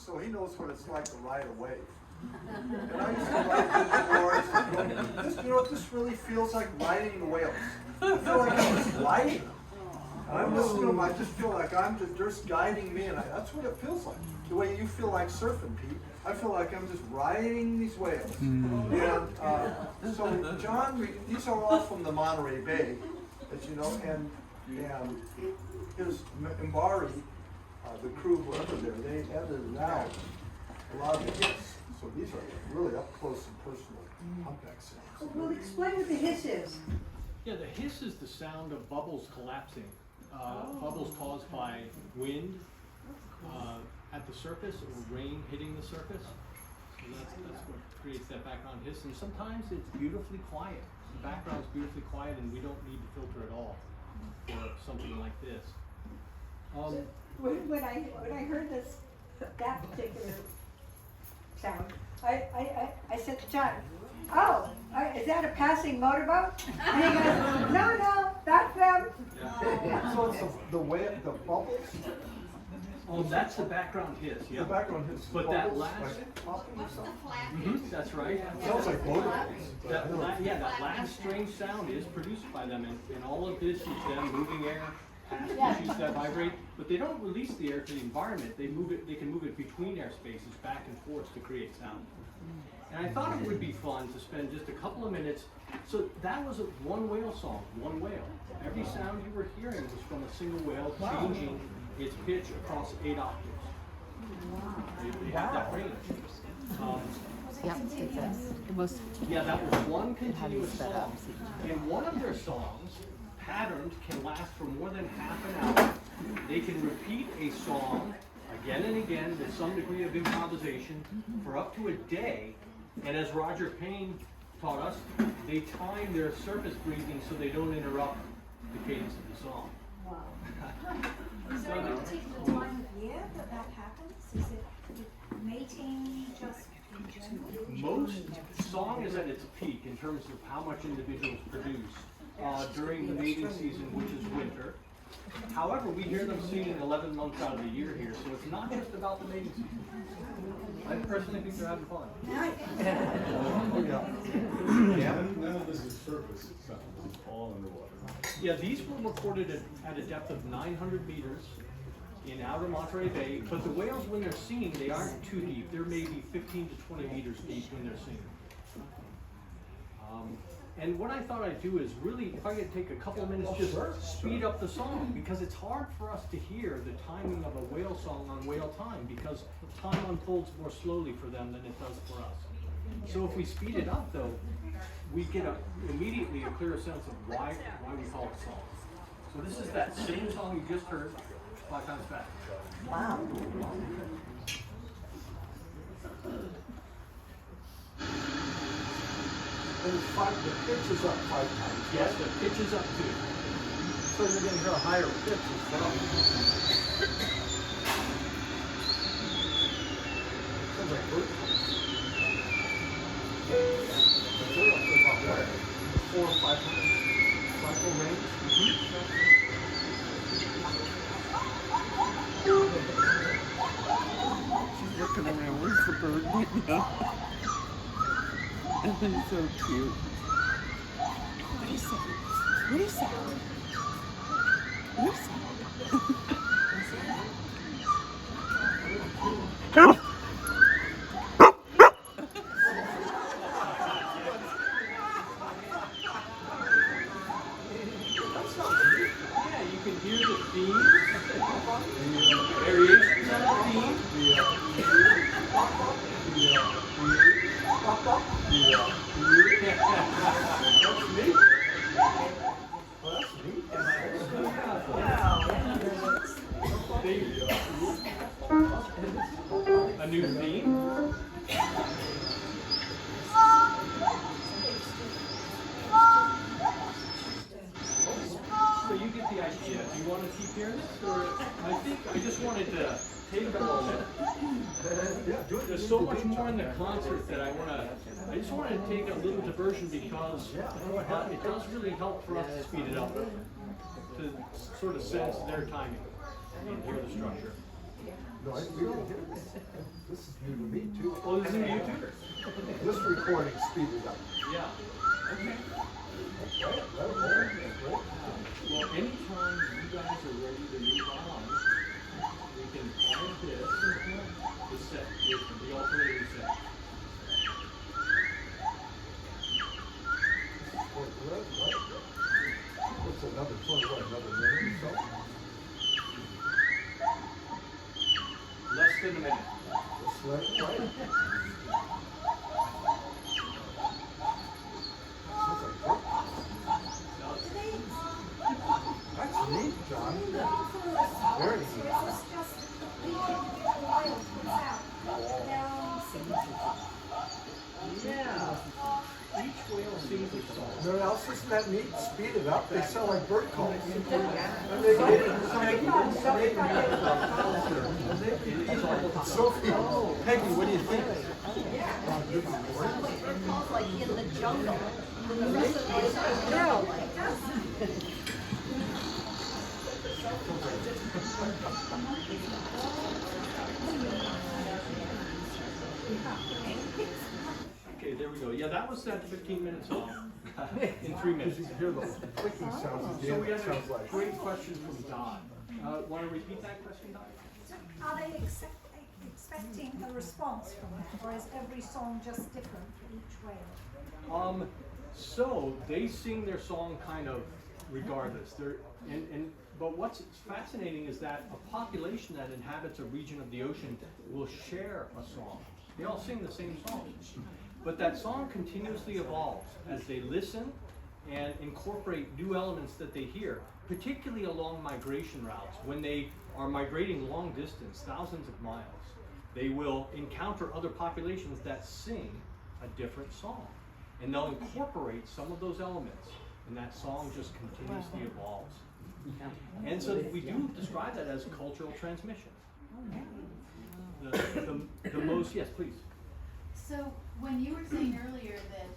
so he knows what it's like to ride a wave. And I used to ride the boards. You know what this really feels like? Riding the whales. I feel like I'm just riding them. I'm listening to them, I just feel like they're just guiding me, and that's what it feels like. The way you feel like surfing, Pete. I feel like I'm just riding these whales. And so, John, these are all from the Monterey Bay, as you know, and his MBARI, the crew who were over there, they edited out a lot of the hits. So these are really up close and personal humpback sounds. Well, explain what the hiss is. Yeah, the hiss is the sound of bubbles collapsing. Bubbles caused by wind at the surface or rain hitting the surface. And that's what creates that background hiss. And sometimes it's beautifully quiet. The background's beautifully quiet and we don't need to filter at all for something like this. When I heard that particular sound, I said to John, "Oh, is that a passing motorboat?" And he goes, "No, that's them." So it's the bubbles? Oh, that's the background hiss, yeah. The background hiss. But that last, that's right. Sounds like motorboats. That last strange sound is produced by them, and all of this is them moving air past tissues that vibrate, but they don't release the air to the environment. They can move it between air spaces back and forth to create sound. And I thought it would be fun to spend just a couple of minutes. So that was one whale song, one whale. Every sound you were hearing was from a single whale changing its pitch across 8 octaves. They have that range. Yep, it does. The most Yeah, that was one continuous song. And one of their songs, patterned, can last for more than half an hour. They can repeat a song again and again with some degree of improvisation for up to a day. And as Roger Payne taught us, they time their surface breathing so they don't interrupt the cadence of the song. Wow. Is there any particular time of year that happens? Is it mating just in general? Most song is at its peak in terms of how much individuals produce during the mating season, which is winter. However, we hear them singing 11 months out of the year here, so it's not just about the mating season. I personally think they're having fun. None of this is surface sound, it's all underwater. Yeah, these were recorded at a depth of 900 meters in outer Monterey Bay, but the whales, when they're singing, they aren't too deep. They're maybe 15 to 20 meters deep when they're singing. And what I thought I'd do is really, if I could take a couple of minutes, just speed up the song, because it's hard for us to hear the timing of a whale song on whale time, because time unfolds more slowly for them than it does for us. So if we speed it up, though, we get immediately a clearer sense of why we call it song. So this is that same song you just heard 5 times fast. Wow. And the pitch is up 5 times. Yes, the pitch is up too. So you're going to hear a higher pitch as well. Sounds like bird calls. But they're up to about what? 400 or 500 cycle range. She's looking around. Where's the bird right now? That's so cute. What is that? What is that? What is Yeah, you can hear the theme, variations on the theme. A new theme. So you get the idea. Do you want to keep hearing this, or I just wanted to take a moment. There's so much more in the concert that I just wanted to take a little diversion, because it does really help for us to speed it up, to sort of sense their timing and hear the structure. No, we can hear this. This is new to me too. Oh, this is new too? This recording speeded up. Yeah. Okay. Well, anytime you guys are ready to move on, we can quiet the set, with the alternating set. What's another minute or so? Less than a minute. Just let it play. Sounds like bird calls. That's neat, John. Very neat. Yeah. Each whale sings a song. You know what else isn't that neat? Speed it up. They sound like bird calls. And they Sophie, Peggy, what do you think? Sounds like in the jungle. The rest of the Okay, there we go. Yeah, that was that 15-minute song in 3 minutes. You can hear those clicking sounds at the So end. we It had sounds a like. great question from Don. Want to repeat that question, Don? Are they expecting expecting a response from that, or is every song just different for each whale? So they sing their song kind of regardless. But what's fascinating is that a population that inhabits a region of the ocean will share a song. They all sing the same song. But that song continuously evolves as they listen and incorporate new elements that they hear, particularly along migration routes. When they are migrating long distance, thousands of miles, they will encounter other populations that sing a different song. And they'll incorporate some of those elements, and that song just continuously evolves. And so we do describe that as cultural transmission. The most, yes, please. So when you were saying earlier that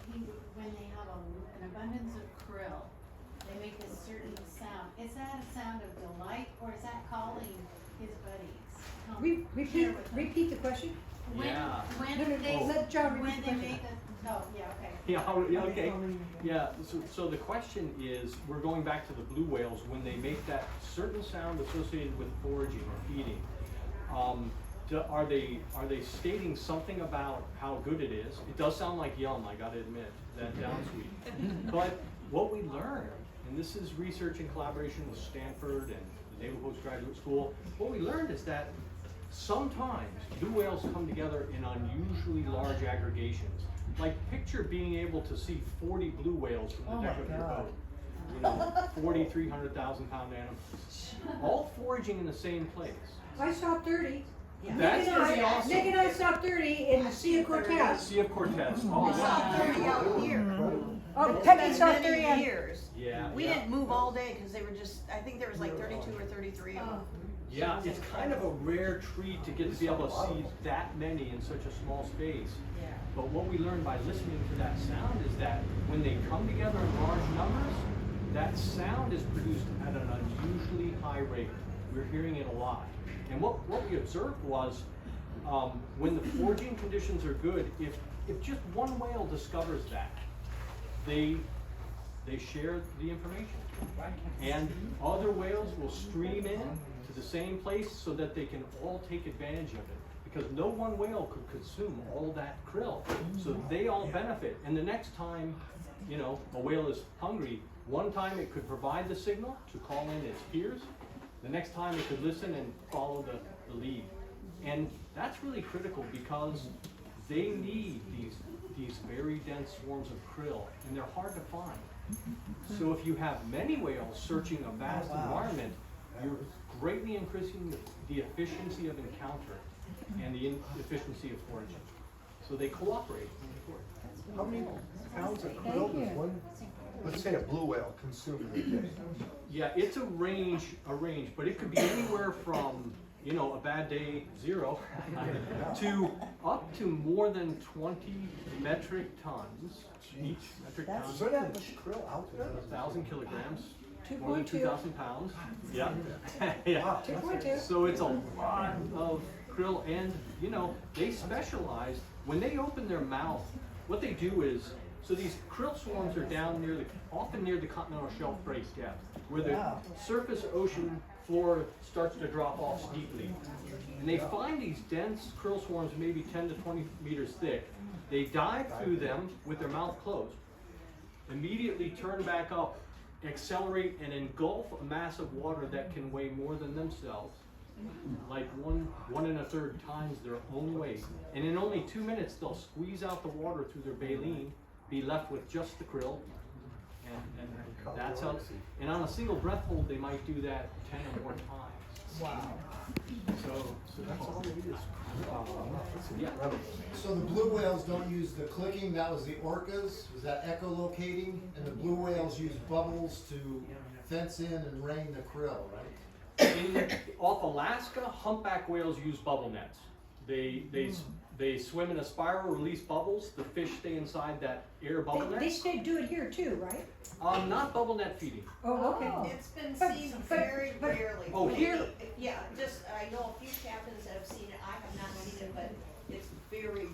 when they have an abundance of krill, they make a certain sound. Is that a sound of delight, or is that calling his buddies? Repeat the question. Yeah. When they Let John when repeat they the make question. yeah, okay. Okay. Yeah, so the question is, we're going back to the blue whales, when they make that certain sound associated with foraging or feeding. Are they stating something about how good it is? It does sound like yum, I gotta admit, that down sweet. But what we learned, and this is research in collaboration with Stanford and the Naval Postgraduate School, what we learned is that sometimes blue whales come together in unusually large aggregations. Like, picture being able to see 40 blue whales from the deck of your boat. You know, 40, 300,000 pound animals. All foraging in the same place. I saw 30. That's pretty awesome. Nick and I saw 30 in the Sea of Cortez. Sea of Cortez. We Oh, saw 30 out here. Oh, It's Peggy been saw many 30 on. years. yeah. We yeah. didn't move all day because they were just, I think there was like 32 or 33 of them. Yeah, it's kind of a rare treat to get to be able to see that many in such a small space. Yeah. But what we learned by listening to that sound is that when they come together in large numbers, that sound is produced at an unusually high rate. We're hearing it a lot. And what we observed was, when the foraging conditions are good, if just one whale discovers that, they share the information. And other whales will stream in to the same place so that they can all take advantage of it. Because no one whale could consume all that krill. So they all benefit. And the next time, you know, a whale is hungry, one time it could provide the signal to call in its peers. The next time it could listen and follow the lead. And that's really critical because they need these very dense swarms of krill, and they're hard to find. So if you have many whales searching a vast environment, you're greatly increasing the efficiency of encounter and the efficiency of foraging. So they cooperate. How many pounds of krill does one, let's say a blue whale, consume in a day? Yeah, it's a range, but it could be anywhere from, you know, a bad day, 0, to up to more than 20 metric tons. Each metric ton, Is there that much krill out there? 1,000 kilograms, more than 2.2. 2,000 pounds. Yeah. Yeah. Wow. 2.2. So it's a lot of krill, and you know, they specialize. When they open their mouth, what they do is, so these krill swarms are down often near the continental shelf break depth, where the surface ocean floor starts to drop off steeply. And they find these dense krill swarms, maybe 10 to 20 meters thick. They dive through them with their mouth closed, immediately turn back up, accelerate and engulf a mass of water that can weigh more than themselves, like 1 1/3 times their own weight. And in only 2 minutes, they'll squeeze out the water through their baleen, be left with just the krill, and that's how. And on a single breath hold, they might do that 10 or more times. Wow. So that's all it is. Yeah. So the blue whales don't use the clicking, that was the orcas, was that echolocating? And the blue whales use bubbles to fence in and rein the krill, right? Off Alaska, humpback whales use bubble nets. They swim in a spiral, release bubbles. The fish stay inside that air bubble They net. still do it here too, right? Not bubble net feeding. Oh, okay. It's been But- seen but- very but- rarely. Oh, here? Yeah, just, I know a few captains that have seen it, I have not seen it, but it's very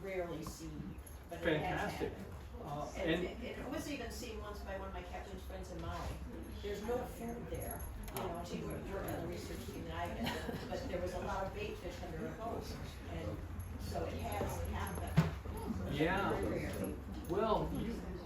rarely seen, but it has Fantastic. happened. And it was even seen once by one of my captain's friends in Maui. There's no food there, You know, she worked on the research team that I had, but there was a lot of bait fish under a boat, and so it has happened. Yeah. Well,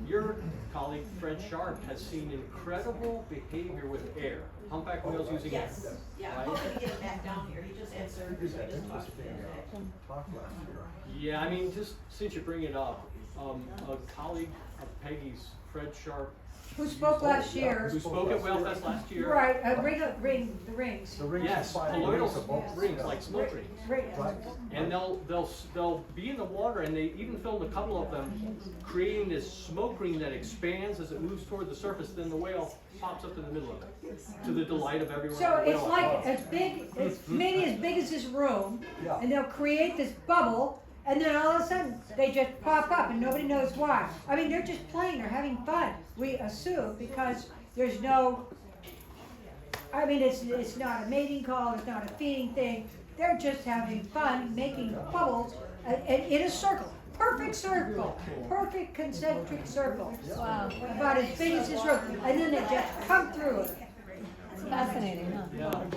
your colleague Fred Sharp has seen incredible behavior with air. Humpback whales using air. Yes, yeah, I'm Right? hoping to get him back down here, he just had surgery, so I just talked to him today. Yeah, I mean, just since you bring it up, a colleague of Peggy's, Fred Sharp, Who spoke last year? who spoke at Whale Fest last year. Right, the rings. Yes, colloidal rings, like smoke rings. And they'll be in the water, and they even filmed a couple of them creating this smoke ring that expands as it moves toward the surface. Then the whale pops up in the middle of it, to the delight of everyone. So on the it's whale. like as big, it's maybe as big as this room, and they'll create this bubble, and then all of a sudden, they just pop up and nobody knows why. I mean, they're just playing, they're having fun, we assume, because there's no, I mean, it's not a mating call, it's not a feeding thing. They're just having fun, making bubbles in a circle. Perfect circle, perfect concentric circle. Wow. About as big as this room, and then they just come through it. It's fascinating, huh? Yeah.